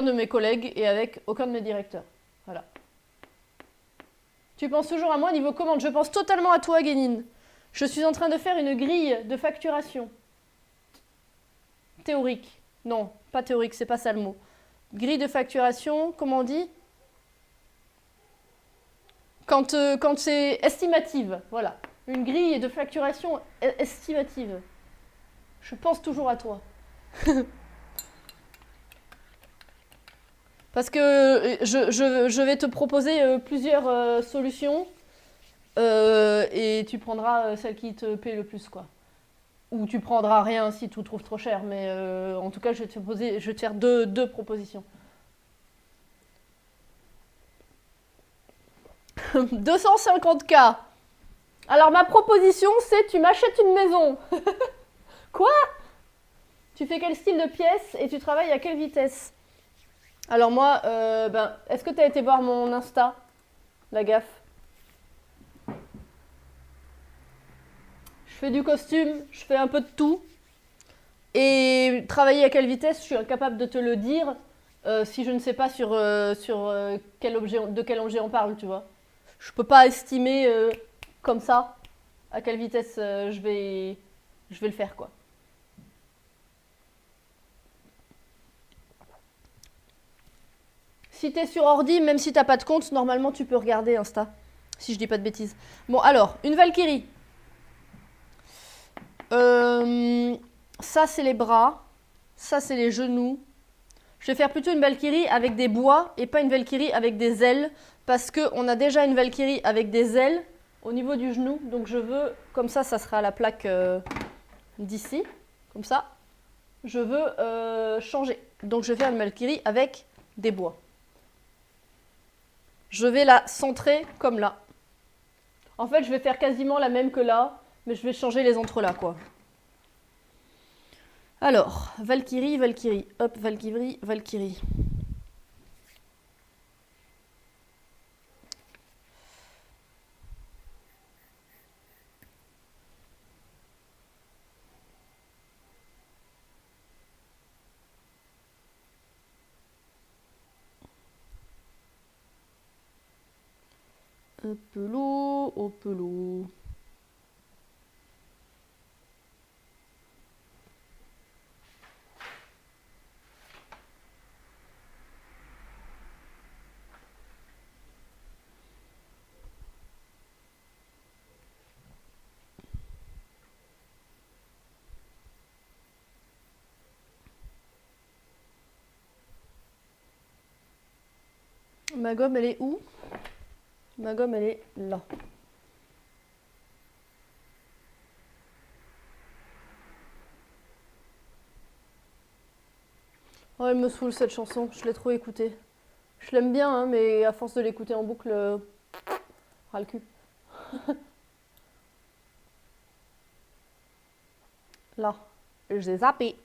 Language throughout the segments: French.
de mes collègues et avec aucun de mes directeurs. Voilà. Tu penses toujours à moi niveau commande. Je pense totalement à toi, Guénine. Je suis en train de faire une grille de facturation. Théorique. Non, pas théorique, c'est pas ça le mot. Grille de facturation, comment on dit? Quand c'est estimative, voilà. Une grille de facturation estimative. Je pense toujours à toi. Parce que je vais te proposer plusieurs solutions et tu prendras celle qui te paie le plus, quoi. Ou tu prendras rien si tu trouves trop cher, mais en tout cas, je vais te faire deux propositions. 250K. Alors ma proposition, c'est tu m'achètes une maison. Quoi? Tu fais quel style de pièce et tu travailles à quelle vitesse? Alors moi, est-ce que tu as été voir mon Insta, la gaffe? Je fais du costume, je fais un peu de tout. Et travailler à quelle vitesse, je suis incapable de te le dire si je ne sais pas sur quel objet, de quel objet on parle, tu vois. Je peux pas estimer comme ça à quelle vitesse je vais le faire, quoi. Si t'es sur ordi, même si t'as pas de compte, normalement tu peux regarder Insta. Si je dis pas de bêtises. Bon, alors, une Valkyrie. Ça, c'est les bras. Ça, c'est les genoux. Je vais faire plutôt une Valkyrie avec des bois et pas une Valkyrie avec des ailes. Parce qu'on a déjà une Valkyrie avec des ailes au niveau du genou. Donc je veux, comme ça sera à la plaque d'ici. Comme ça. Je veux changer. Donc je vais faire une Valkyrie avec des bois. Je vais la centrer comme là. En fait, je vais faire quasiment la même que là, mais je vais changer les entrelacs, quoi. Alors, Valkyrie, Valkyrie. Hop, Valkyrie, Valkyrie. Hop là. Ma gomme, elle est où? Ma gomme, elle est là. Oh, elle me saoule cette chanson, je l'ai trop écoutée. Je l'aime bien, hein, mais à force de l'écouter en boucle, ras le cul. Là, j'ai zappé.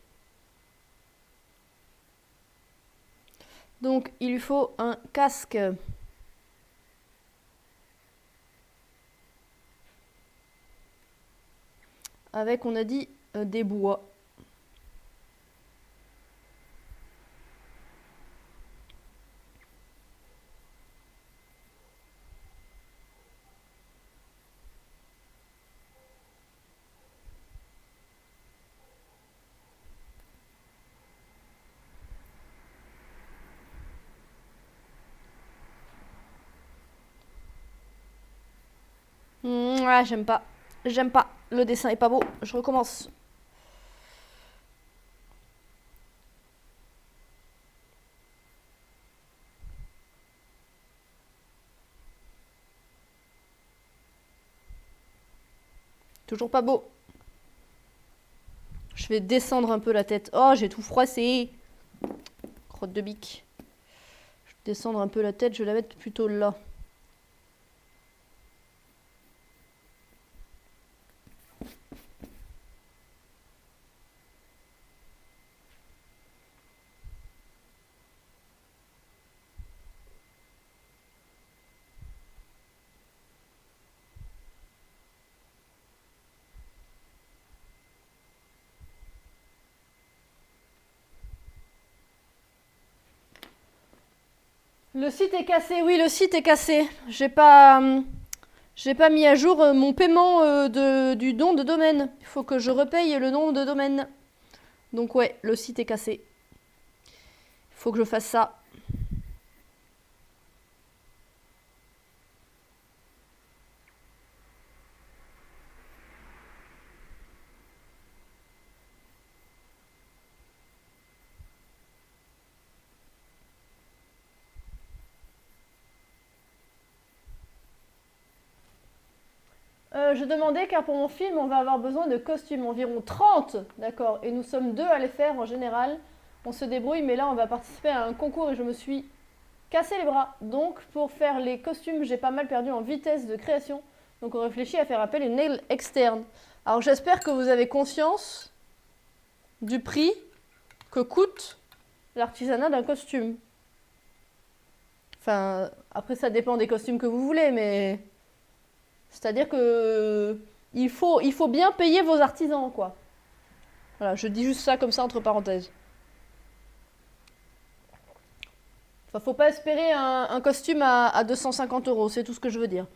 Donc, il lui faut un casque. Avec, on a dit, des bois. Ouais, j'aime pas. J'aime pas. Le dessin est pas beau. Je recommence. Toujours pas beau. Je vais descendre un peu la tête. Oh, j'ai tout froissé. Crotte de bique. Je vais descendre un peu la tête. Je vais la mettre plutôt là. Le site est cassé, oui, le site est cassé. J'ai pas mis à jour mon paiement du don de domaine. Il faut que je repaye le nom de domaine. Donc ouais, le site est cassé. Il faut que je fasse ça. Je demandais car pour mon film, on va avoir besoin de costumes, environ 30, d'accord, et nous sommes 2 à les faire en général. On se débrouille, mais là, on va participer à un concours et je me suis cassé les bras. Donc, pour faire les costumes, j'ai pas mal perdu en vitesse de création. Donc, on réfléchit à faire appel à une aide externe. Alors, j'espère que vous avez conscience du prix que coûte l'artisanat d'un costume. Enfin, après, ça dépend des costumes que vous voulez, mais... C'est-à-dire que il faut bien payer vos artisans, quoi. Voilà, je dis juste ça comme ça entre parenthèses. Enfin, faut pas espérer un costume à 250 €, c'est tout ce que je veux dire.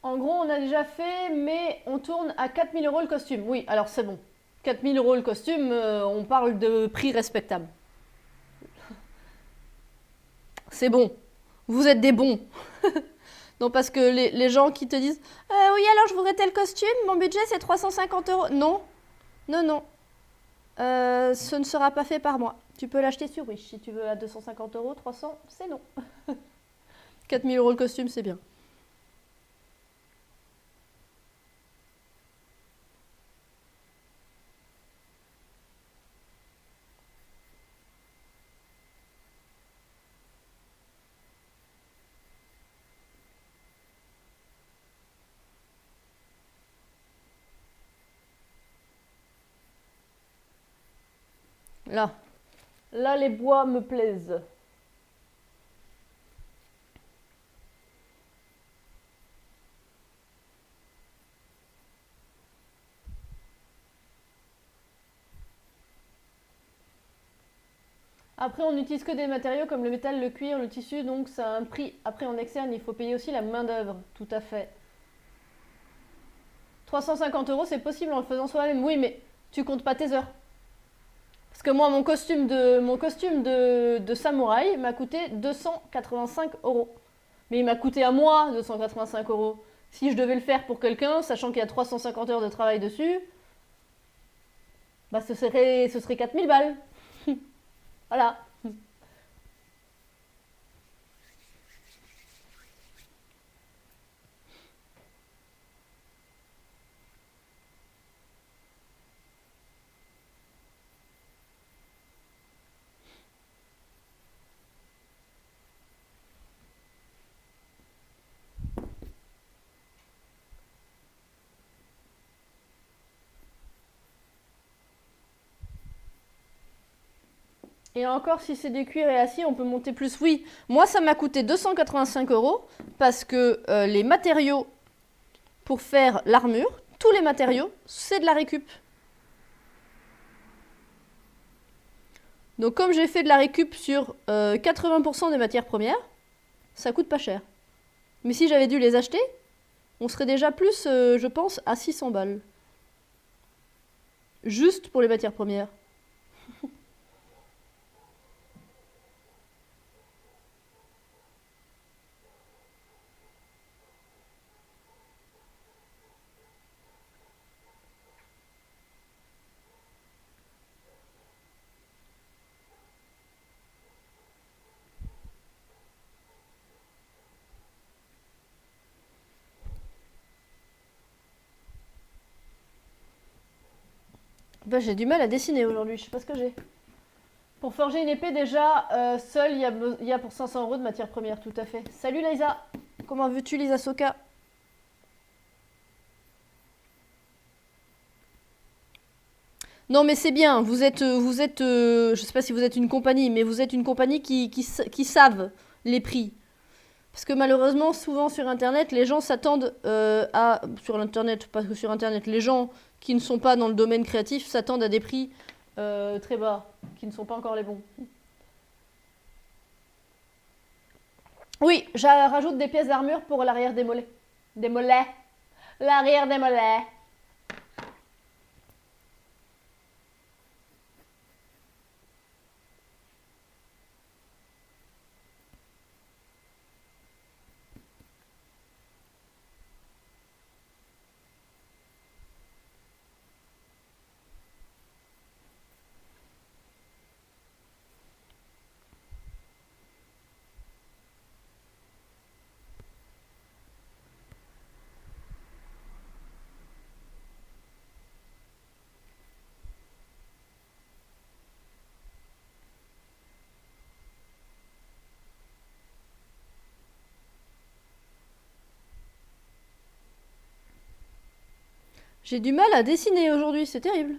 En gros, on a déjà fait, mais on tourne à 4000 € le costume. Oui, alors c'est bon. 4000 € le costume, on parle de prix respectable. C'est bon. Vous êtes des bons. Non, parce que les gens qui te disent oui, alors je voudrais tel costume, mon budget c'est 350 €. Non, non, non. Ce ne sera pas fait par moi. Tu peux l'acheter sur Wish si tu veux à 250 €, 300, c'est non. 4000 € le costume, c'est bien. Là, les bois me plaisent. Après, on n'utilise que des matériaux comme le métal, le cuir, le tissu, donc ça a un prix. Après, en externe, il faut payer aussi la main-d'œuvre, tout à fait. 350 €, c'est possible en le faisant soi-même. Oui, mais tu comptes pas tes heures. Parce que moi, mon costume de samouraï m'a coûté 285 €. Mais il m'a coûté à moi 285 €. Si je devais le faire pour quelqu'un, sachant qu'il y a 350 heures de travail dessus, bah ce serait 4000 balles. Voilà. Et encore, si c'est du cuir et acier, on peut monter plus. Oui, moi, ça m'a coûté 285 € parce que les matériaux pour faire l'armure, tous les matériaux, c'est de la récup. Donc comme j'ai fait de la récup sur 80% des matières premières, ça coûte pas cher. Mais si j'avais dû les acheter, on serait déjà plus, je pense, à 600 balles. Juste pour les matières premières. Bah, j'ai du mal à dessiner aujourd'hui, je sais pas ce que j'ai. Pour forger une épée, déjà, seul, il y a pour 500 € de matières premières, tout à fait. Salut Liza. Comment veux-tu, Lisa Soka? Non, mais c'est bien. Je sais pas si vous êtes une compagnie, mais vous êtes une compagnie qui savent les prix. Parce que malheureusement, souvent sur Internet, les gens s'attendent à... Sur Internet, pas que sur Internet, les gens qui ne sont pas dans le domaine créatif s'attendent à des prix très bas, qui ne sont pas encore les bons. Oui, je rajoute des pièces d'armure pour l'arrière des mollets. Des mollets. L'arrière des mollets. J'ai du mal à dessiner aujourd'hui, c'est terrible.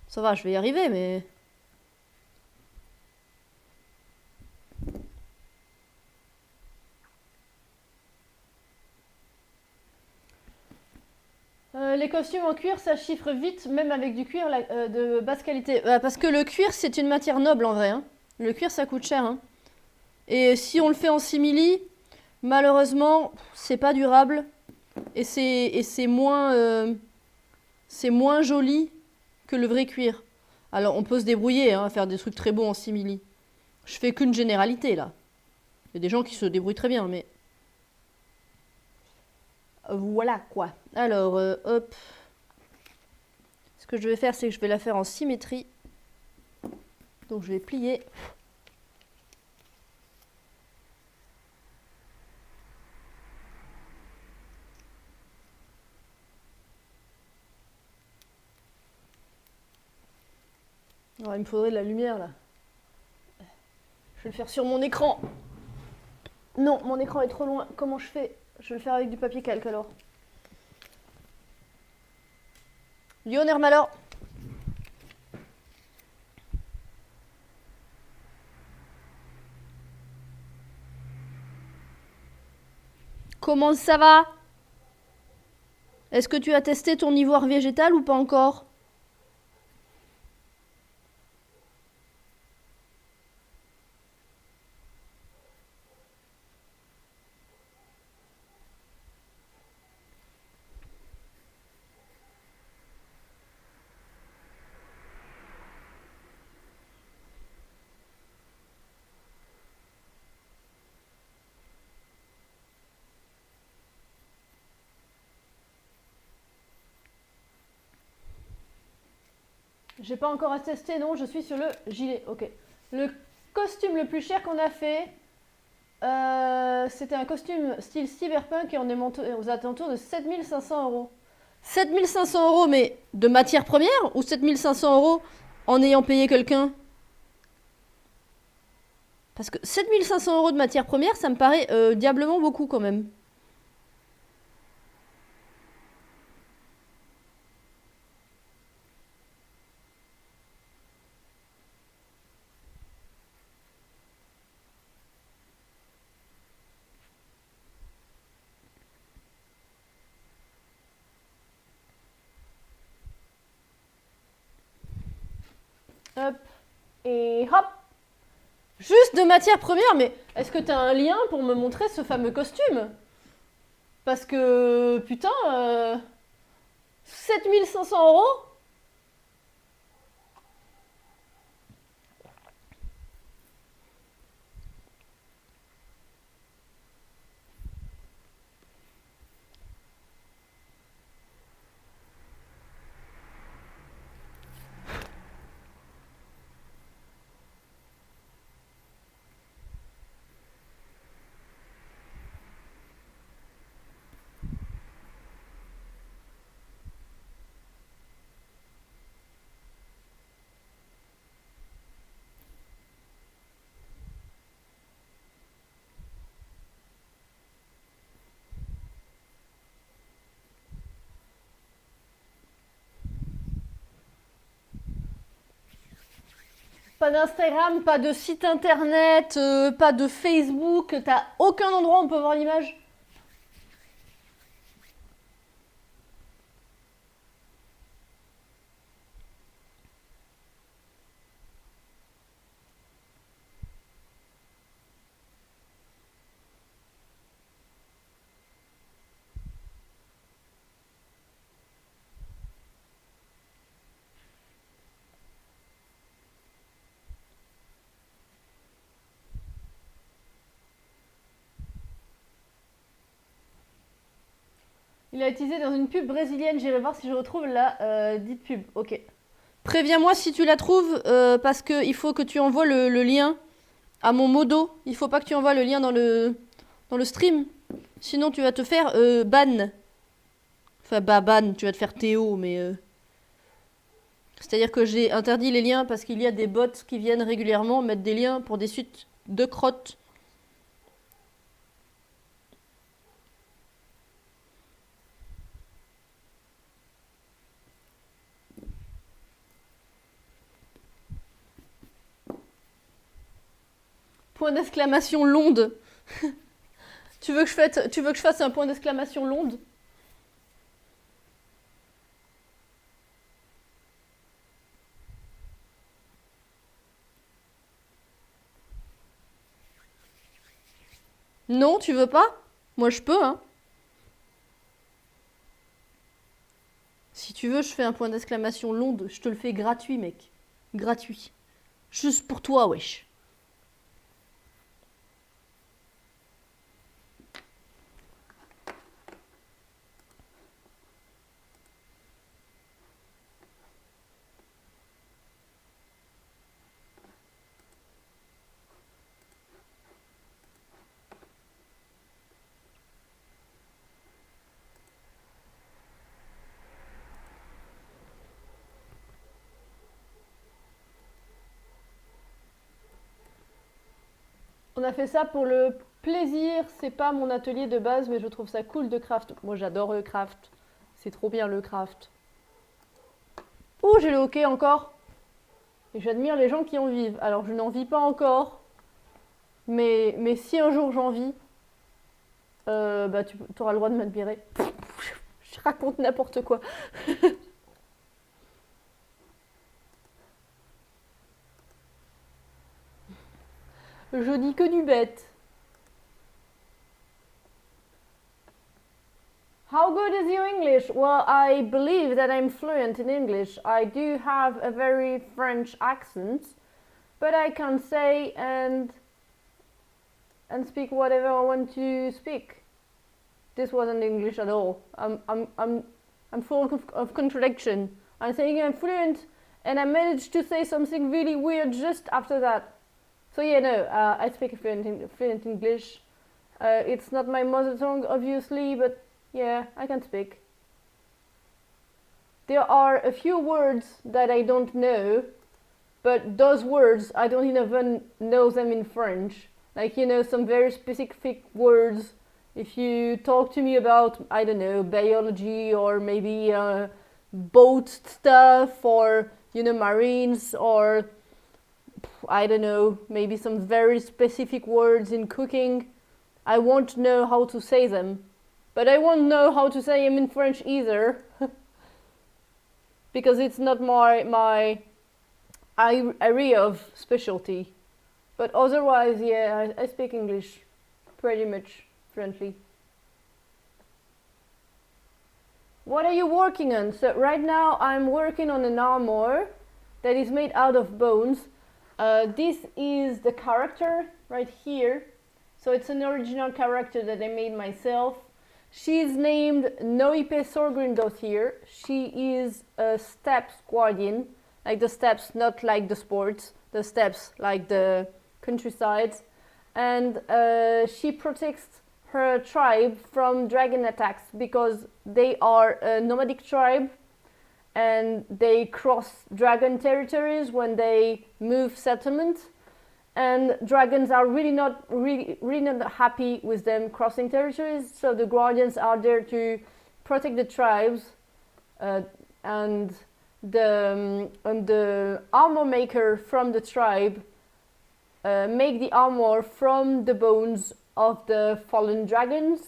Ça va, je vais y arriver, mais... Les costumes en cuir, ça chiffre vite, même avec du cuir de basse qualité. Parce que le cuir, c'est une matière noble en vrai, hein. Le cuir, ça coûte cher, hein. Et si on le fait en simili, malheureusement, c'est pas durable. Et c'est moins joli que le vrai cuir. Alors, on peut se débrouiller hein, à faire des trucs très beaux en simili. Je fais qu'une généralité, là. Il y a des gens qui se débrouillent très bien, mais... Voilà, quoi. Alors, hop. Ce que je vais faire, c'est que je vais la faire en symétrie. Donc, je vais plier. Alors, il me faudrait de la lumière, là. Je vais le faire sur mon écran. Non, mon écran est trop loin. Comment je fais? Je vais le faire avec du papier calque, alors. Lionel Malor. Comment ça va? Est-ce que tu as testé ton ivoire végétal ou pas encore? J'ai pas encore testé, non, je suis sur le gilet. Ok. Le costume le plus cher qu'on a fait, c'était un costume style cyberpunk et on est monté aux alentours de 7500 euros. 7500 euros, mais de matière première ou 7500 euros en ayant payé quelqu'un? Parce que 7500 euros de matière première, ça me paraît diablement beaucoup quand même. Hop. Et hop. Juste de matière première, mais est-ce que t'as un lien pour me montrer ce fameux costume? Parce que, putain, 7500 euros? Pas d'Instagram, pas de site internet, pas de Facebook. T'as aucun endroit où on peut voir l'image? Il a utilisé dans une pub brésilienne. J'irai voir si je retrouve la dite pub. Ok. Préviens-moi si tu la trouves, parce qu'il faut que tu envoies le lien à mon modo. Il faut pas que tu envoies le lien dans le stream. Sinon, tu vas te faire ban. Enfin, bah, ban, tu vas te faire Théo, mais... C'est-à-dire que j'ai interdit les liens parce qu'il y a des bots qui viennent régulièrement mettre des liens pour des suites de crottes. Point d'exclamation Londe. Tu veux que je fasse un point d'exclamation Londe? Non, tu veux pas? Moi je peux, hein. Si tu veux, je fais un point d'exclamation Londe. Je te le fais gratuit, mec. Gratuit. Juste pour toi, wesh. On a fait ça pour le plaisir, c'est pas mon atelier de base, mais je trouve ça cool de craft. Moi j'adore le craft, c'est trop bien le craft. Oh, j'ai le hockey encore. Et j'admire les gens qui en vivent. Alors je n'en vis pas encore, mais si un jour j'en vis, bah tu auras le droit de m'admirer. Je raconte n'importe quoi. Je dis que du bête. How good is your English? Well, I believe that I'm fluent in English. I do have a very French accent, but I can say and speak whatever I want to speak. This wasn't English at all. I'm full of contradiction. I'm saying I'm fluent, and I managed to say something really weird just after that. So yeah, no, I speak fluent English. It's not my mother tongue, obviously, but yeah, I can speak. There are a few words that I don't know, but those words, I don't even know them in French. Like, you know, some very specific words. If you talk to me about, I don't know, biology or maybe boat stuff or, you know, marines or, I don't know, maybe some very specific words in cooking, I won't know how to say them. But I won't know how to say them in French either. Because it's not my area of specialty. But otherwise, yeah, I speak English pretty much fluently. What are you working on? So right now I'm working on an armor that is made out of bones. This is the character right here. So it's an original character that I made myself. She's named Noipe Sorgrindothir. She is a steppes guardian, like the steppes, not like the sports, the steppes, like the countryside. And she protects her tribe from dragon attacks because they are a nomadic tribe and they cross dragon territories when they move settlements. And dragons are really not happy with them crossing territories, so the guardians are there to protect the tribes and the armor maker from the tribe make the armor from the bones of the fallen dragons.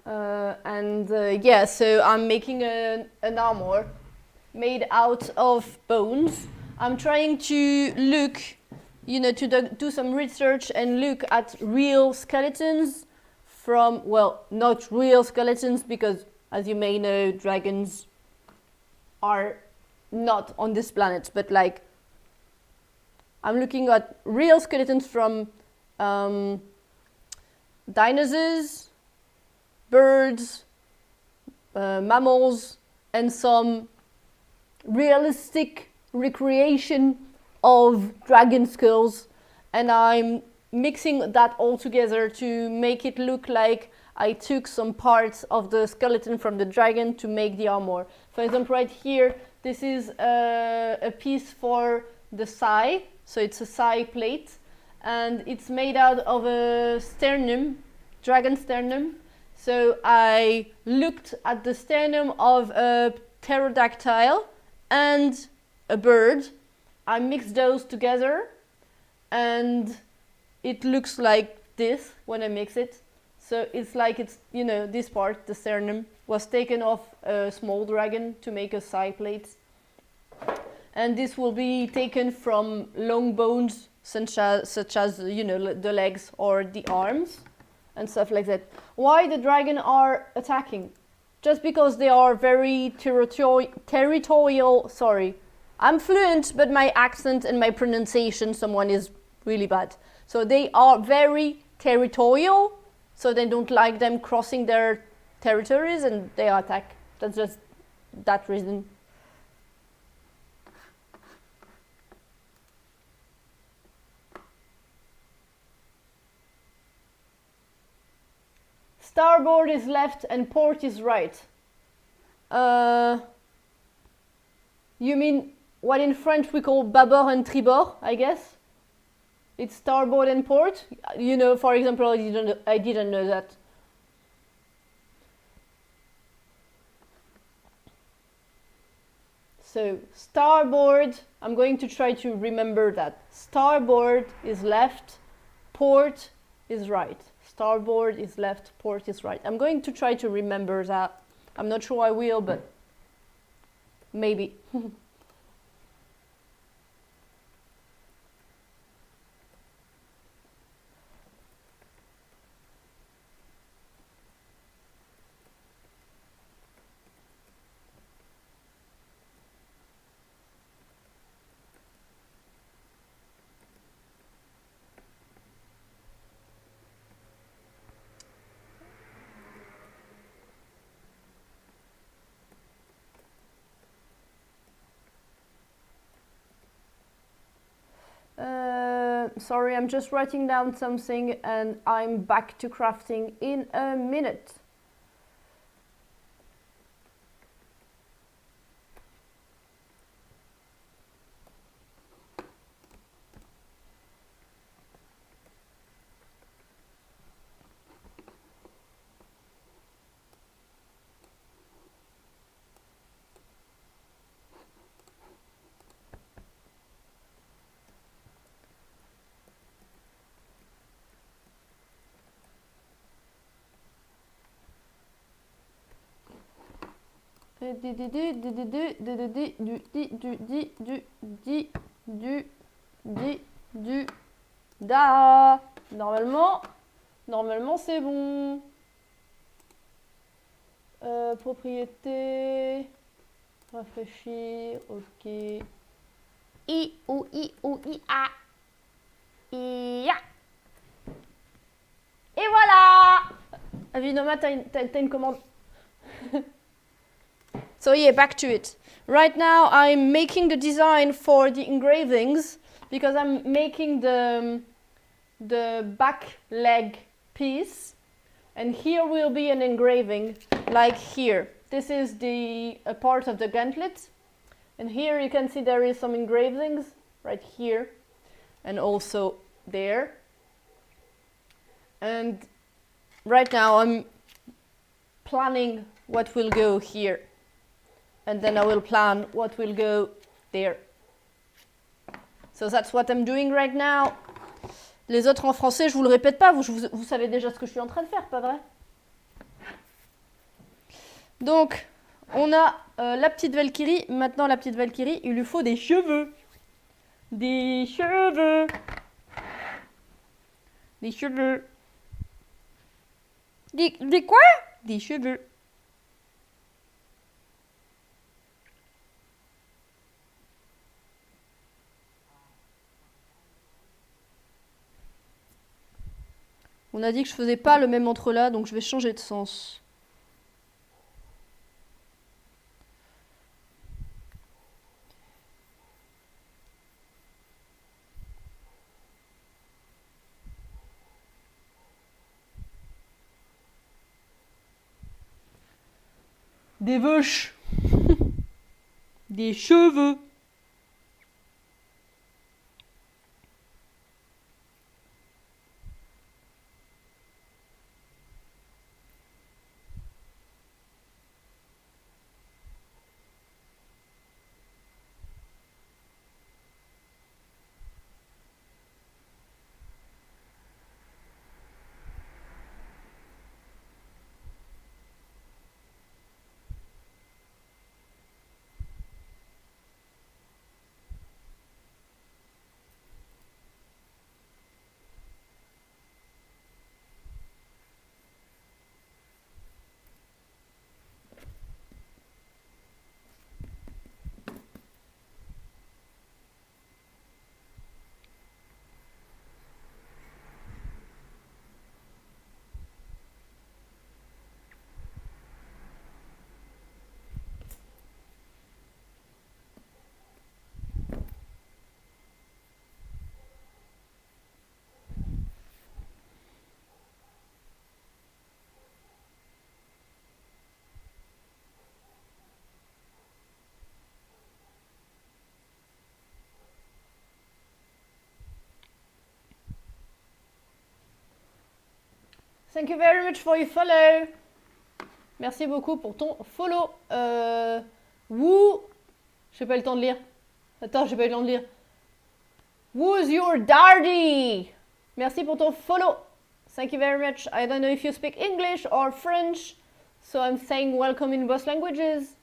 Yeah, so I'm making an armor made out of bones. I'm trying to look, you know, to do some research and look at real skeletons from, well, not real skeletons, because as you may know, dragons are not on this planet, but like I'm looking at real skeletons from dinosaurs, birds, mammals, and some realistic recreation of dragon skulls, and I'm mixing that all together to make it look like I took some parts of the skeleton from the dragon to make the armor. For example, right here, this is a piece for the sai, so it's a sai plate, and it's made out of a sternum, dragon sternum. So I looked at the sternum of a pterodactyl and a bird. I mixed those together and it looks like this when I mix it. So it's like it's, you know, this part, the sternum, was taken off a small dragon to make a sai plate. And this will be taken from long bones such as you know, the legs or the arms and stuff like that. Why the dragon are attacking? Just because they are very territorial, sorry. I'm fluent, but my accent and my pronunciation, someone is really bad. So they are very territorial, so they don't like them crossing their territories and they attack. That's just that reason. Starboard is left and port is right. You mean what in French we call bâbord and tribord, I guess? It's starboard and port. You know, for example, I didn't know that. So starboard, I'm going to try to remember that. Starboard is left, port is right. Starboard is left, port is right. I'm going to try to remember that. I'm not sure I will, but maybe. Sorry, I'm just writing down something and I'm back to crafting in a minute. Da. Normalement c'est bon. Propriété, rafraîchir, ok. I ou a. Ya. Et voilà. Avinoma, t'as une commande. So yeah, back to it. Right now I'm making the design for the engravings because I'm making the back leg piece, and here will be an engraving like here. This is a part of the gauntlet, and here you can see there is some engravings right here and also there. And right now I'm planning what will go here. and then I will plan what will go there. So that's what I'm doing right now. Les autres en français, je vous le répète pas, vous savez déjà ce que je suis en train de faire, pas vrai? Donc, on a la petite Valkyrie. Maintenant, la petite Valkyrie, il lui faut des cheveux. Des cheveux. Des cheveux. Des quoi? Des cheveux. On a dit que je faisais pas le même entrelac, donc je vais changer de sens. Des vaches. Des cheveux. Thank you very much for your follow. Merci beaucoup pour ton follow. Who... J'ai pas eu le temps de lire. Attends, j'ai pas eu le temps de lire. Who's your daddy? Merci pour ton follow. Thank you very much. I don't know if you speak English or French, so I'm saying welcome in both languages,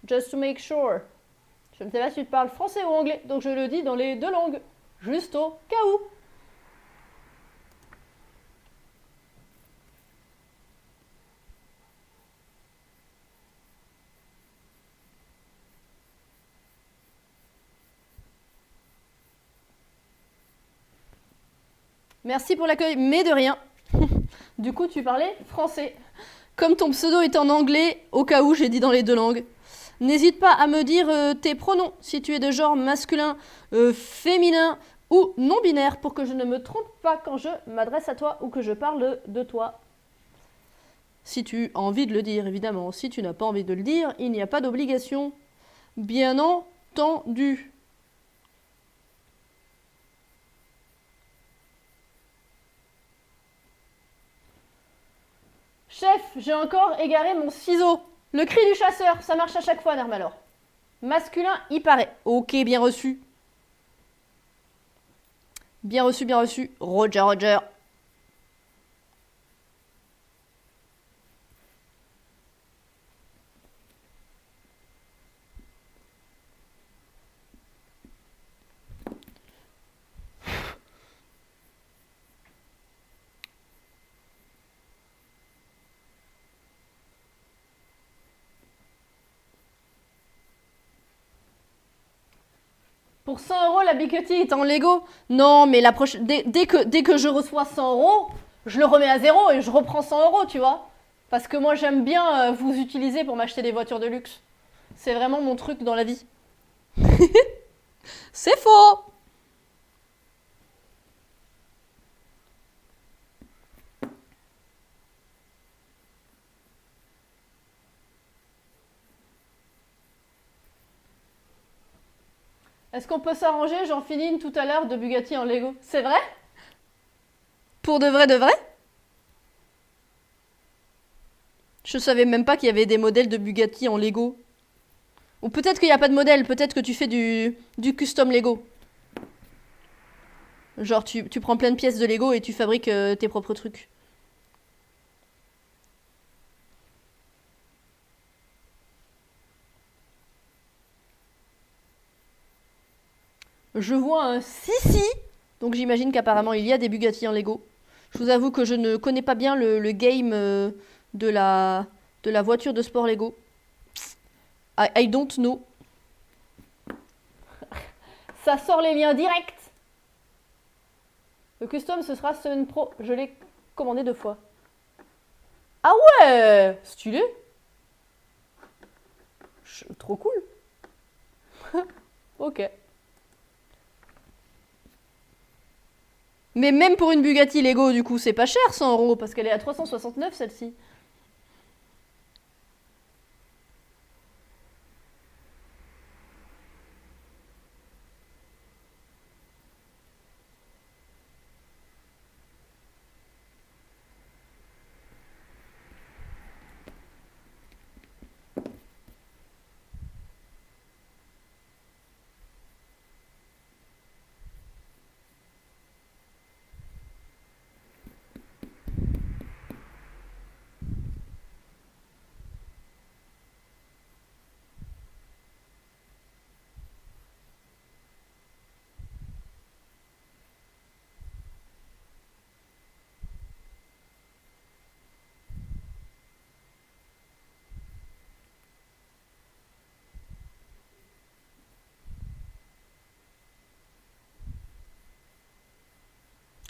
just to make sure. Je ne sais pas si tu parles français ou anglais, donc je le dis dans les deux langues, juste au cas où. Merci pour l'accueil, mais de rien. Du coup, tu parlais français. Comme ton pseudo est en anglais, au cas où j'ai dit dans les deux langues. N'hésite pas à me dire tes pronoms, si tu es de genre masculin, féminin ou non-binaire, pour que je ne me trompe pas quand je m'adresse à toi ou que je parle de toi. Si tu as envie de le dire, évidemment. Si tu n'as pas envie de le dire, il n'y a pas d'obligation. Bien entendu. Chef, j'ai encore égaré mon ciseau. Le cri du chasseur, ça marche à chaque fois, Nermalor. Masculin, il paraît. Ok, bien reçu. Bien reçu, bien reçu. Roger, Roger. Pour 100 €, la Bigotty est en Lego. Non, mais la prochaine, dès que je reçois 100 €, je le remets à zéro et je reprends 100 €, tu vois. Parce que moi, j'aime bien vous utiliser pour m'acheter des voitures de luxe. C'est vraiment mon truc dans la vie. C'est faux. Est-ce qu'on peut s'arranger? J'en finis une tout à l'heure de Bugatti en Lego. C'est vrai? Pour de vrai de vrai? Je savais même pas qu'il y avait des modèles de Bugatti en Lego. Ou peut-être qu'il n'y a pas de modèle, peut-être que tu fais du custom Lego. Genre tu prends plein de pièces de Lego et tu fabriques tes propres trucs. Je vois un Sissi. Donc j'imagine qu'apparemment il y a des Bugatti en Lego. Je vous avoue que je ne connais pas bien le game de la voiture de sport Lego. I don't know. Ça sort les liens directs. Le custom, ce sera semaine pro. Je l'ai commandé 2 fois. Ah ouais, stylé. Trop cool. Ok. Mais même pour une Bugatti Lego, du coup, c'est pas cher 100 €, parce qu'elle est à 369 celle-ci.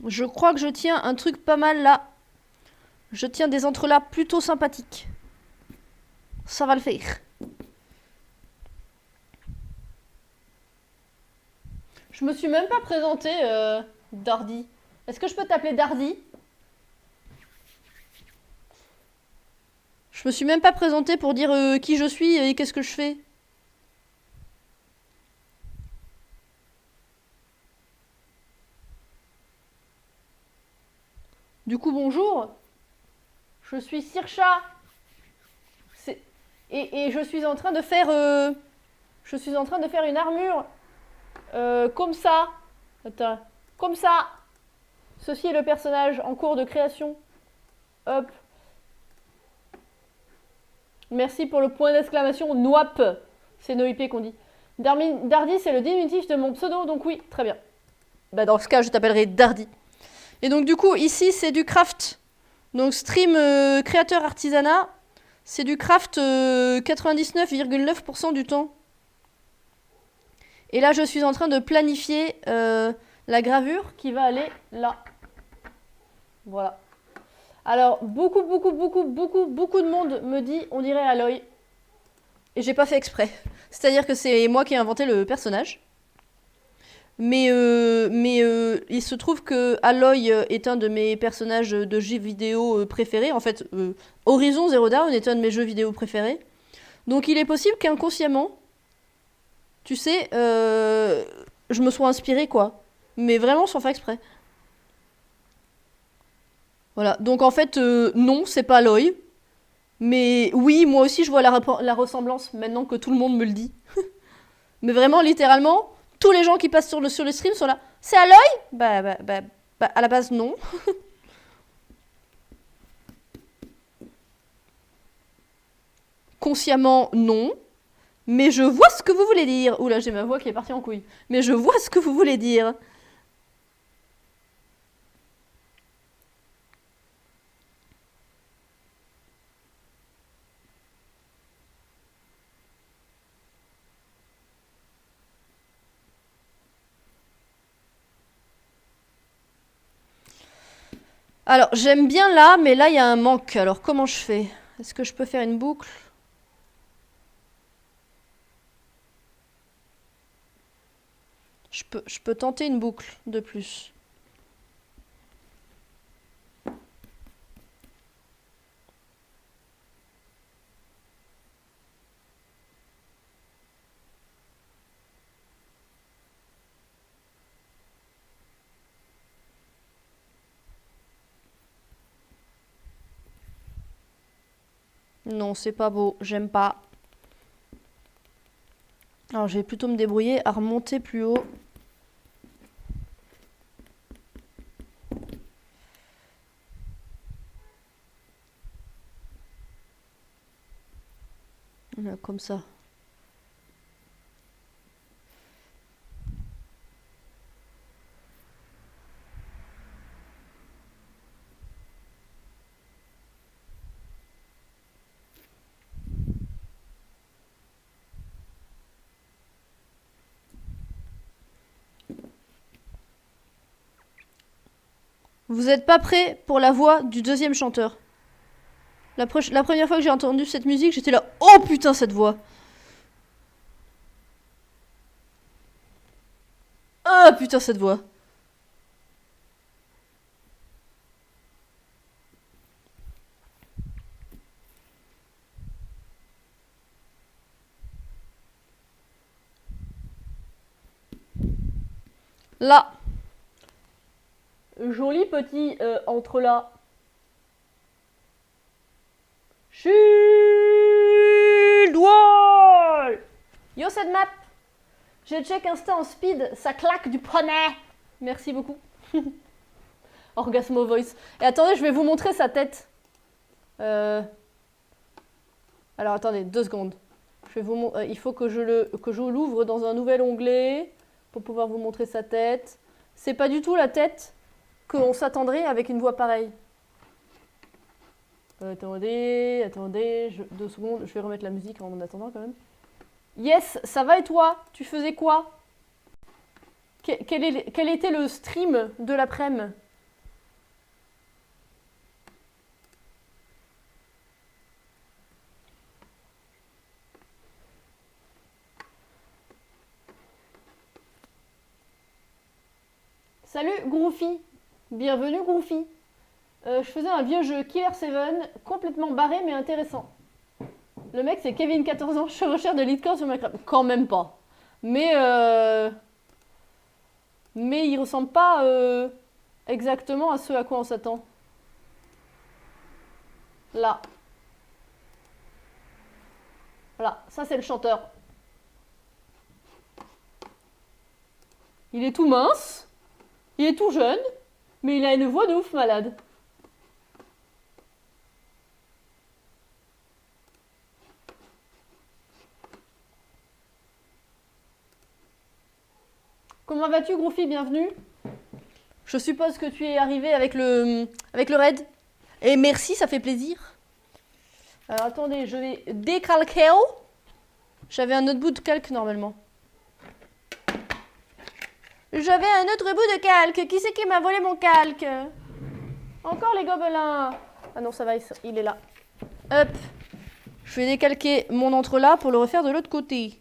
Je crois que je tiens un truc pas mal là. Je tiens des entrelacs plutôt sympathiques. Ça va le faire. Je me suis même pas présenté, Dardy. Est-ce que je peux t'appeler Dardy? Je me suis même pas présenté pour dire qui je suis et qu'est-ce que je fais. Du coup, bonjour. Je suis Sircha. Et je suis en train de faire... je suis en train de faire une armure. Comme ça. Attends. Comme ça. Ceci est le personnage en cours de création. Hop. Merci pour le point d'exclamation NOIP. C'est NOIP qu'on dit. Dardy, c'est le diminutif de mon pseudo, donc oui, très bien. Bah dans ce cas, je t'appellerai Dardy. Et donc du coup, ici, c'est du craft. Donc stream créateur artisanat, c'est du craft 99,9% du temps. Et là, je suis en train de planifier la gravure qui va aller là. Voilà. Alors, beaucoup de monde me dit on dirait Aloy. Et j'ai pas fait exprès. C'est-à-dire que c'est moi qui ai inventé le personnage. Mais il se trouve que Aloy est un de mes personnages de jeux vidéo préférés. En fait, Horizon Zero Dawn est un de mes jeux vidéo préférés. Donc il est possible qu'inconsciemment, tu sais, je me sois inspirée, quoi. Mais vraiment sans faire exprès. Voilà. Donc en fait, non, c'est pas Aloy. Mais oui, moi aussi, je vois la ressemblance maintenant que tout le monde me le dit. Mais vraiment, littéralement, tous les gens qui passent sur le stream sont là. C'est Aloy? Bah, à la base, non. Consciemment, non. Mais je vois ce que vous voulez dire. Oula, j'ai ma voix qui est partie en couille. Mais je vois ce que vous voulez dire. Alors, j'aime bien là, mais là, il y a un manque. Alors, comment je fais? Est-ce que je peux faire une boucle? Je peux tenter une boucle de plus. Non, c'est pas beau. J'aime pas. Alors je vais plutôt me débrouiller à remonter plus haut. Voilà, comme ça. Vous êtes pas prêts pour la voix du deuxième chanteur? La première fois que j'ai entendu cette musique, j'étais là, oh putain cette voix. Oh putain cette voix. Là. Joli petit entre là. Shield Wall. Yo cette map. J'ai check Insta en speed, ça claque du poney. Merci beaucoup. Orgasmo voice. Et attendez, je vais vous montrer sa tête. Alors attendez, 2 secondes. Je vais vous il faut que je l'ouvre dans un nouvel onglet pour pouvoir vous montrer sa tête. C'est pas du tout la tête qu'on s'attendrait avec une voix pareille. Attendez, 2 secondes, je vais remettre la musique en attendant quand même. Yes, ça va et toi? Tu faisais quoi? Quel était le stream de l'après-midi? Salut Groufy, bienvenue Groufy. Je faisais un vieux jeu Killer 7, complètement barré mais intéressant. Le mec c'est Kevin, 14 ans, chevaucheur de Leadcore sur Minecraft. Quand même pas. Mais il ressemble pas exactement à ce à quoi on s'attend. Là. Voilà, ça c'est le chanteur. Il est tout mince, il est tout jeune, mais il a une voix de ouf malade. Comment vas-tu, Groufy? Bienvenue. Je suppose que tu es arrivé avec le raid. Et merci, ça fait plaisir. Alors attendez, je vais décalquer. J'avais un autre bout de calque normalement. J'avais un autre bout de calque. Qui c'est qui m'a volé mon calque? Encore les gobelins. Ah non, ça va, il est là. Hop. Je vais décalquer mon entrelac pour le refaire de l'autre côté.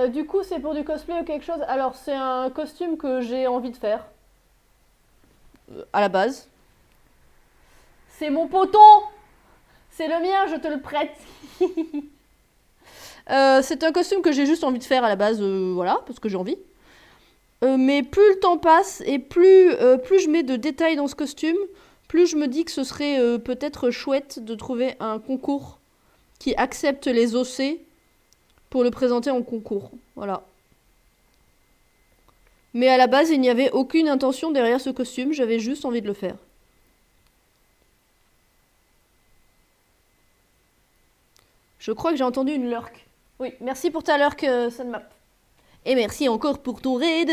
Du coup, c'est pour du cosplay ou quelque chose? Alors, c'est un costume que j'ai envie de faire. À la base. C'est mon poton! C'est le mien, je te le prête. C'est un costume que j'ai juste envie de faire à la base, voilà, parce que j'ai envie. Mais plus le temps passe et plus je mets de détails dans ce costume, plus je me dis que ce serait peut-être chouette de trouver un concours qui accepte les OC pour le présenter en concours. Voilà. Mais à la base, il n'y avait aucune intention derrière ce costume, j'avais juste envie de le faire. Je crois que j'ai entendu une lurk. Oui, merci pour ta lurk, Sunmap. Et merci encore pour ton raid.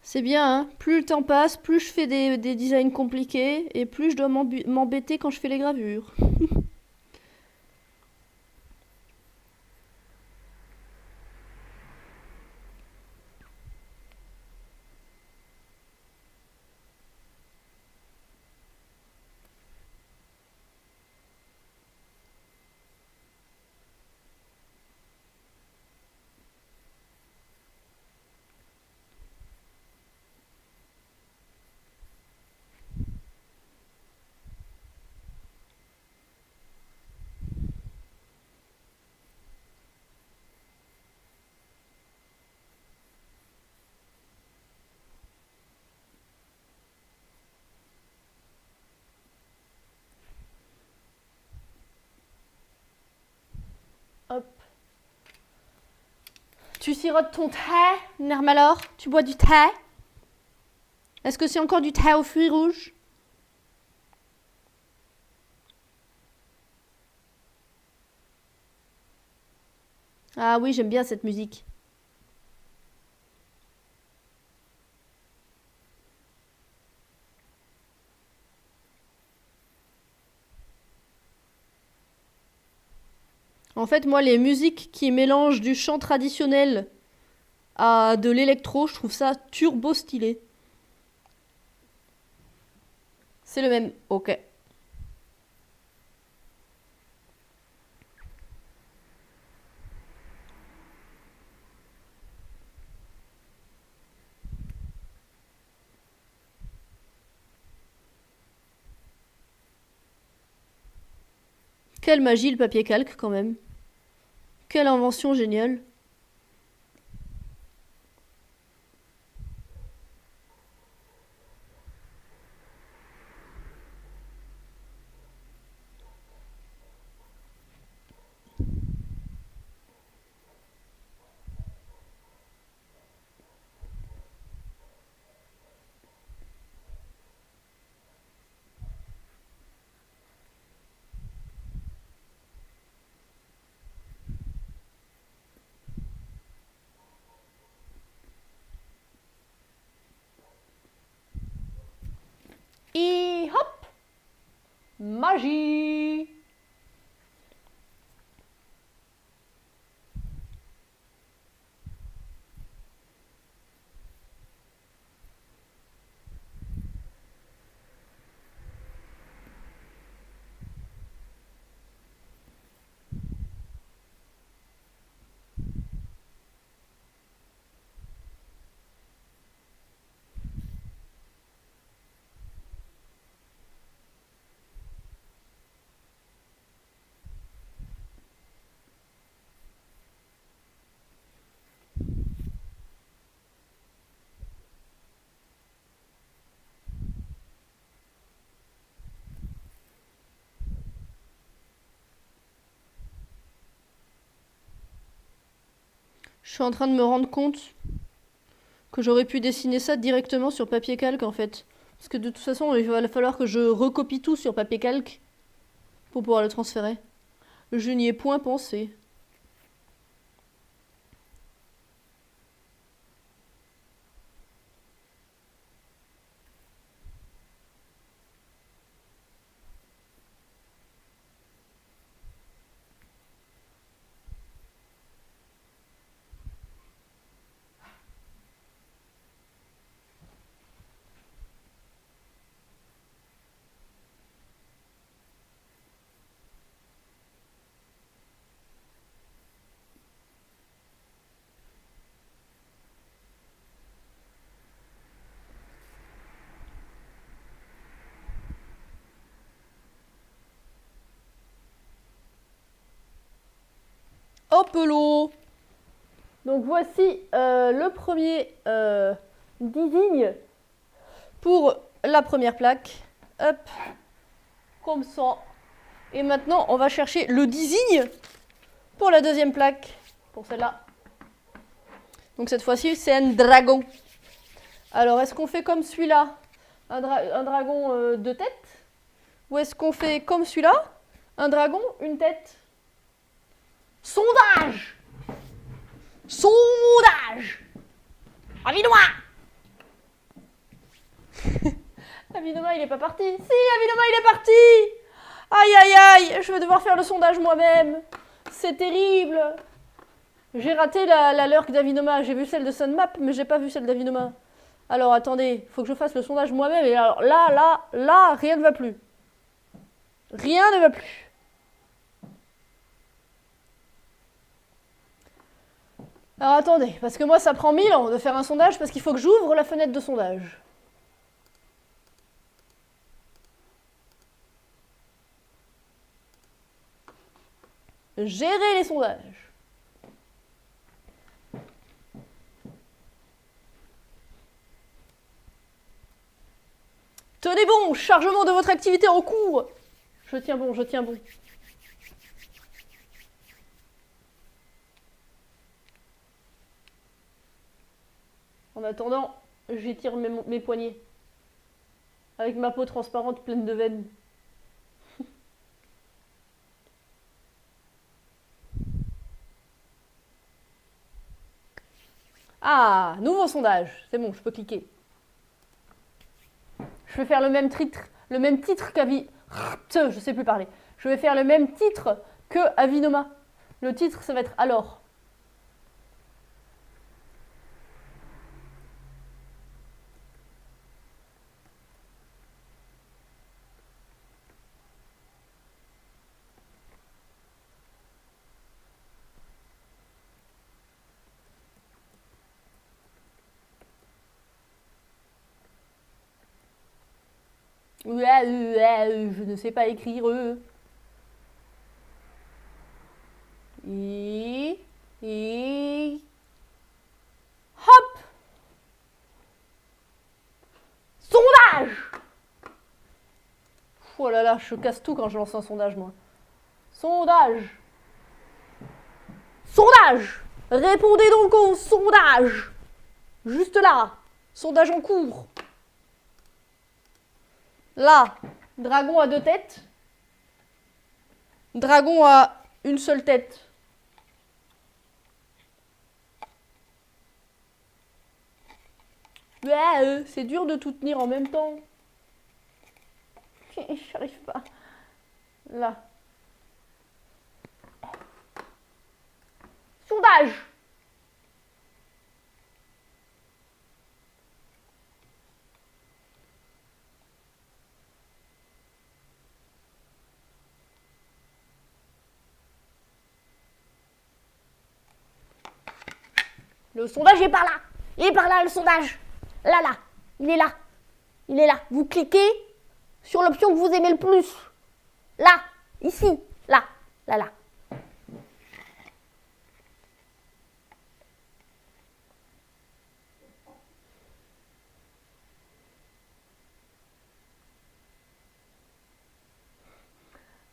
C'est bien, hein. Plus le temps passe, plus je fais des designs compliqués, et plus je dois m'embêter quand je fais les gravures. Tu sirotes ton thé, Nermalor? Tu bois du thé? Est-ce que c'est encore du thé aux fruits rouges? Ah oui, j'aime bien cette musique. En fait, moi, les musiques qui mélangent du chant traditionnel à de l'électro, je trouve ça turbo stylé. C'est le même. Ok. Quelle magie le papier calque quand même. Quelle invention géniale. Et hop! Magie! Je suis en train de me rendre compte que j'aurais pu dessiner ça directement sur papier calque en fait. Parce que de toute façon, il va falloir que je recopie tout sur papier calque pour pouvoir le transférer. Je n'y ai point pensé. Hop l'eau. Donc voici le premier design pour la première plaque. Hop, comme ça. Et maintenant, on va chercher le design pour la deuxième plaque, pour celle-là. Donc cette fois-ci, c'est un dragon. Alors, est-ce qu'on fait comme celui-là, un dragon deux têtes? Ou est-ce qu'on fait comme celui-là, un dragon, une tête? Sondage! Sondage! Avinoma! Avinoma, il est pas parti. Si, Avinoma, il est parti! Aïe, aïe, aïe, je vais devoir faire le sondage moi-même. C'est terrible. J'ai raté la lurk d'Avinoma. J'ai vu celle de Sunmap, mais j'ai pas vu celle d'Avinoma. Alors, attendez, faut que je fasse le sondage moi-même. Et alors, là, rien ne va plus. Rien ne va plus. Alors, attendez, parce que moi, ça prend 1000 ans de faire un sondage, parce qu'il faut que j'ouvre la fenêtre de sondage. Gérer les sondages. Tenez bon, chargement de votre activité en cours. Je tiens bon, je tiens bon. En attendant, j'étire mes poignets. Avec ma peau transparente pleine de veines. Ah, nouveau sondage. C'est bon, je peux cliquer. Je vais faire le même titre je sais plus parler. Je vais faire le même titre que Avinoma. Le titre, ça va être alors. Je ne sais pas écrire. Et hop! Sondage! Oh là là, je casse tout quand je lance un sondage, moi. Sondage! Sondage! Répondez donc au sondage! Juste là! Sondage en cours. Là, dragon à 2 têtes. Dragon à une seule tête. Ouais, c'est dur de tout tenir en même temps. J'arrive pas. Là. Sondage. Le sondage est par là. Il est par là, le sondage. Là, là. Il est là. Il est là. Vous cliquez sur l'option que vous aimez le plus. Là. Ici. Là. Là, là.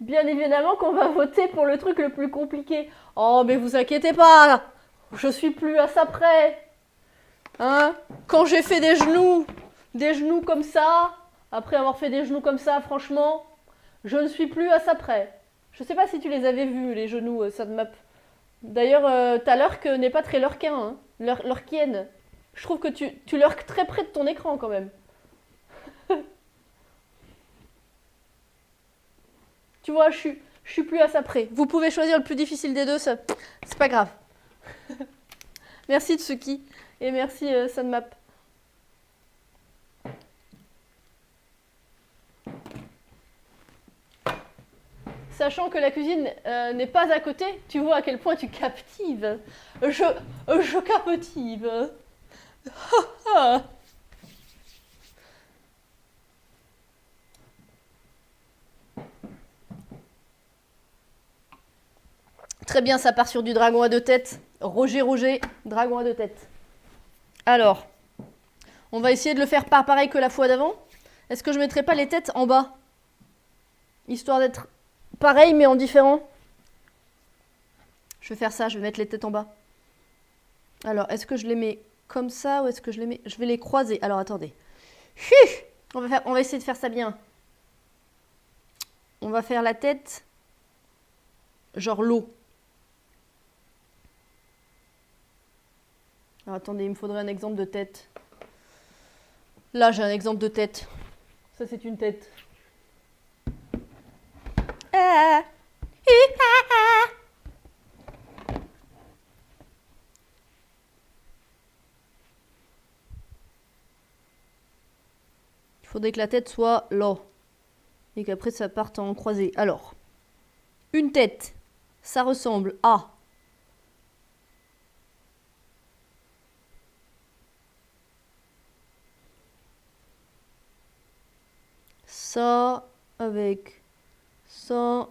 Bien évidemment qu'on va voter pour le truc le plus compliqué. Oh, mais vous inquiétez pas. Je suis plus à ça près. Hein? Quand j'ai fait des genoux comme ça, après avoir fait des genoux comme ça, franchement, je ne suis plus à ça près. Je sais pas si tu les avais vus, les genoux, Sadmap. D'ailleurs, ta lurk n'est pas très lurkin, hein. Lurkienne. Je trouve que tu lurques très près de ton écran quand même. Tu vois, je suis plus à ça près. Vous pouvez choisir le plus difficile des deux, c'est pas grave. Merci Tsuki et merci Sunmap. Sachant que la cuisine n'est pas à côté, tu vois à quel point tu captives. Je captive. Très bien, ça part sur du dragon à 2 têtes. Roger, dragon à 2 têtes. Alors, on va essayer de le faire pas pareil que la fois d'avant. Est-ce que je mettrai pas les têtes en bas? Histoire d'être pareil mais en différent. Je vais faire ça, je vais mettre les têtes en bas. Alors, est-ce que je les mets comme ça ou est-ce que je les mets... Je vais les croiser. Alors, attendez. On va essayer de faire ça bien. On va faire la tête genre l'eau. Alors, attendez, il me faudrait un exemple de tête. Là, j'ai un exemple de tête. Ça, c'est une tête. Il faudrait que la tête soit là. Et qu'après, ça parte en croisée. Alors, une tête, ça ressemble à... ça avec ça.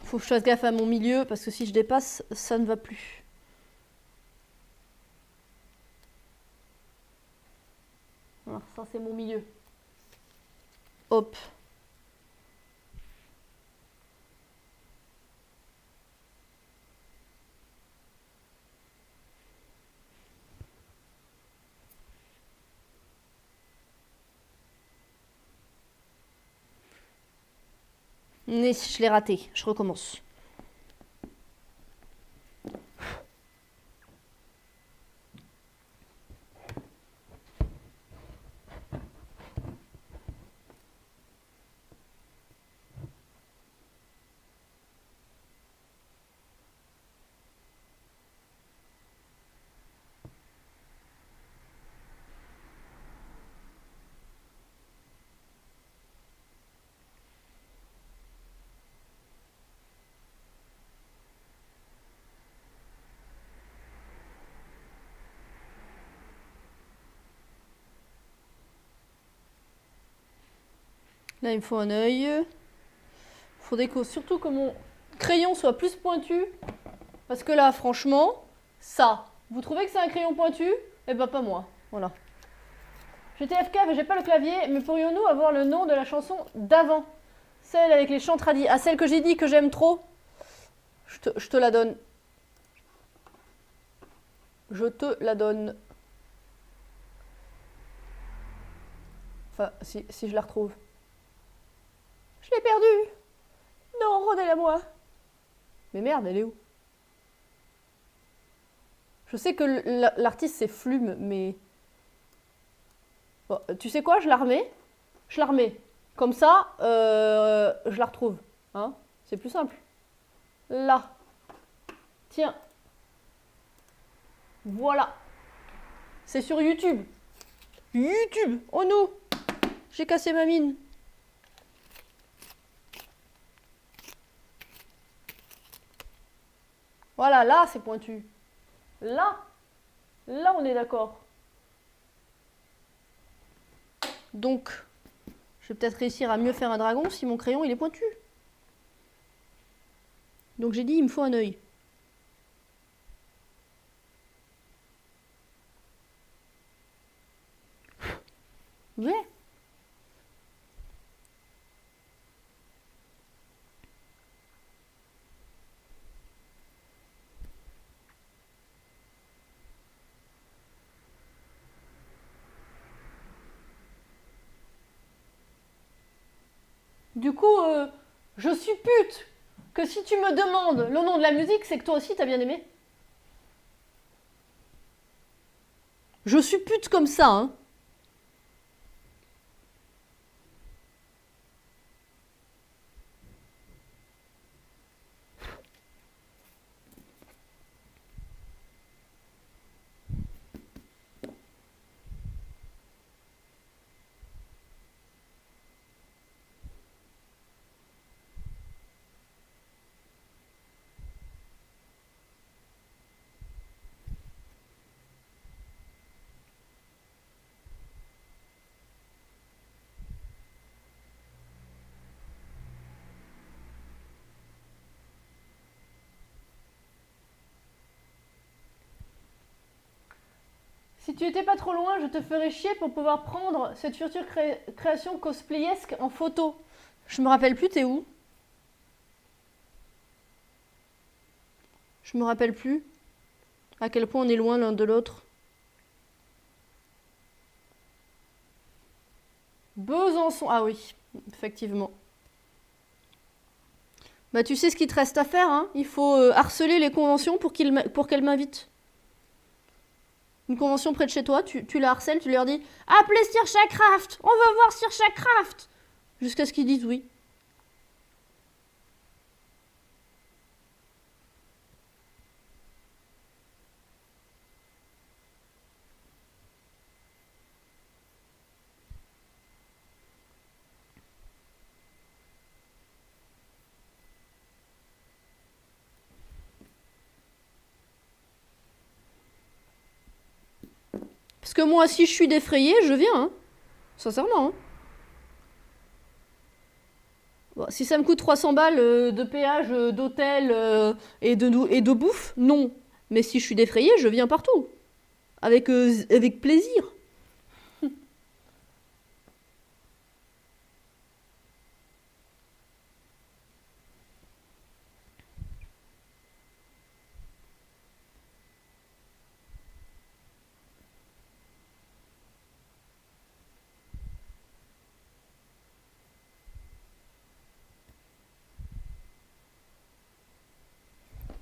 Faut que je fasse gaffe à mon milieu parce que si je dépasse, ça ne va plus. Alors, ça c'est mon milieu. Hop. Mais je l'ai raté. Je recommence. Là, il me faut un œil. Il faudrait surtout que mon crayon soit plus pointu. Parce que là, franchement, ça. Vous trouvez que c'est un crayon pointu? Eh ben, pas moi. Voilà. J'étais FK, mais j'ai pas le clavier. Mais pourrions-nous avoir le nom de la chanson d'avant? Celle avec les chants tradis. Ah, celle que j'ai dit que j'aime trop. Je te la donne. Je te la donne. Enfin, si je la retrouve. Je l'ai perdue. Non, redonnez-la-moi. Mais merde, elle est où? Je sais que l'artiste c'est Flume, mais... Bon, tu sais quoi, je la remets. Je la remets. Comme ça, je la retrouve. Hein, c'est plus simple. Là. Tiens. Voilà. C'est sur YouTube. YouTube. Oh non. J'ai cassé ma mine. Voilà, là c'est pointu. Là. Là on est d'accord. Donc, je vais peut-être réussir à mieux faire un dragon si mon crayon il est pointu. Donc j'ai dit il me faut un œil. Ouais. Du coup, je suppute que si tu me demandes le nom de la musique, c'est que toi aussi t'as bien aimé. Je suppute comme ça, hein. Si tu étais pas trop loin, je te ferais chier pour pouvoir prendre cette future création cosplayesque en photo. Je me rappelle plus, t'es où? Je me rappelle plus à quel point on est loin l'un de l'autre. Besançon. Ah oui, effectivement. Bah tu sais ce qu'il te reste à faire, hein. Il faut harceler les conventions pour qu'elles m'invitent. Une convention près de chez toi, tu la harcèles, tu leur dis « Appelez Saoircraft, on veut voir Saoircraft !» Jusqu'à ce qu'ils disent oui. Parce que moi, si je suis défrayée, je viens, hein. Sincèrement, hein. Bon, si ça me coûte 300 balles de péage, d'hôtel et de bouffe, non. Mais si je suis défrayée, je viens partout. Avec plaisir.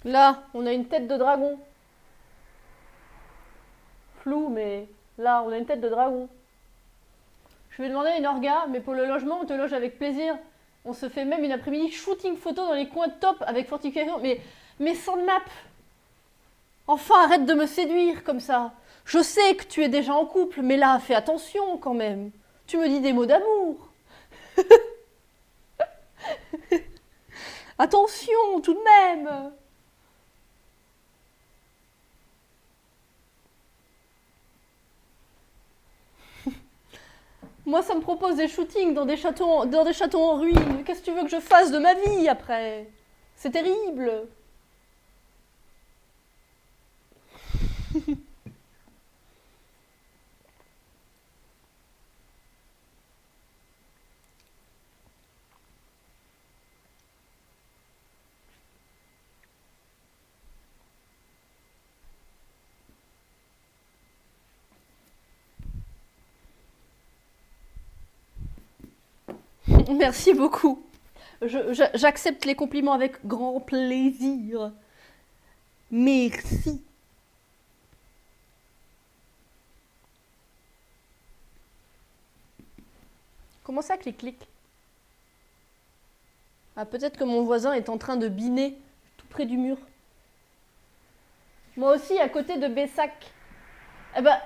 Là, on a une tête de dragon. Flou, mais là, on a une tête de dragon. Je vais demander à une orga, mais pour le logement, on te loge avec plaisir. On se fait même une après-midi shooting photo dans les coins top avec fortification. Mais sans map. Enfin, arrête de me séduire comme ça. Je sais que tu es déjà en couple, mais là, fais attention quand même. Tu me dis des mots d'amour. Attention, tout de même. Moi, ça me propose des shootings dans des châteaux en ruine. Qu'est-ce que tu veux que je fasse de ma vie après? C'est terrible. Merci beaucoup. J'accepte les compliments avec grand plaisir. Merci. Comment ça, clic-clic? Ah, peut-être que mon voisin est en train de biner tout près du mur. Moi aussi, à côté de Bessac. Eh ben,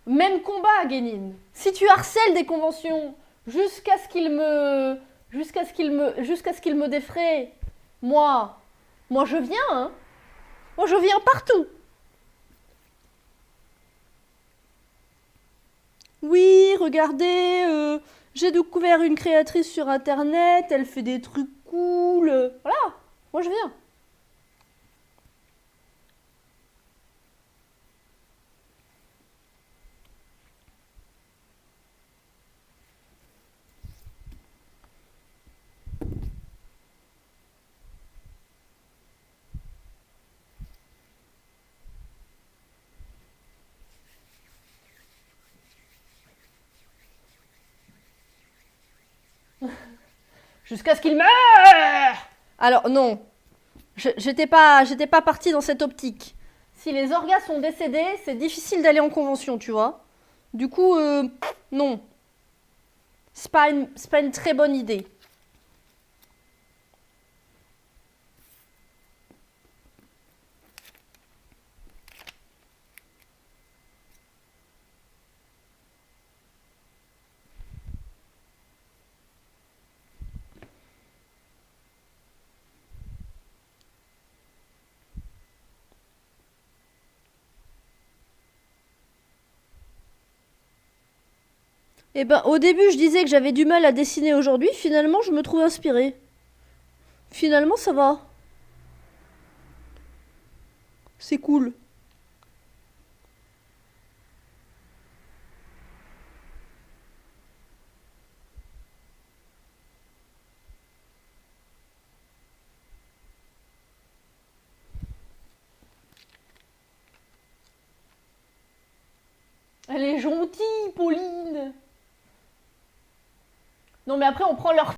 même combat, Guénine. Si tu harcèles des conventions jusqu'à ce qu'il me, jusqu'à ce qu'il me défraie, moi je viens, hein. Moi je viens partout. Oui, regardez, j'ai découvert une créatrice sur internet, elle fait des trucs cool. Voilà, moi je viens. Jusqu'à ce qu'il meure. Alors non, j'étais pas partie dans cette optique. Si les orgas sont décédés, c'est difficile d'aller en convention, tu vois. Du coup, non. C'est pas une très bonne idée. Eh ben, au début, je disais que j'avais du mal à dessiner aujourd'hui. Finalement, je me trouve inspirée. Finalement, ça va. C'est cool. Elle est gentille, Pauline. Non, mais après, on prend leur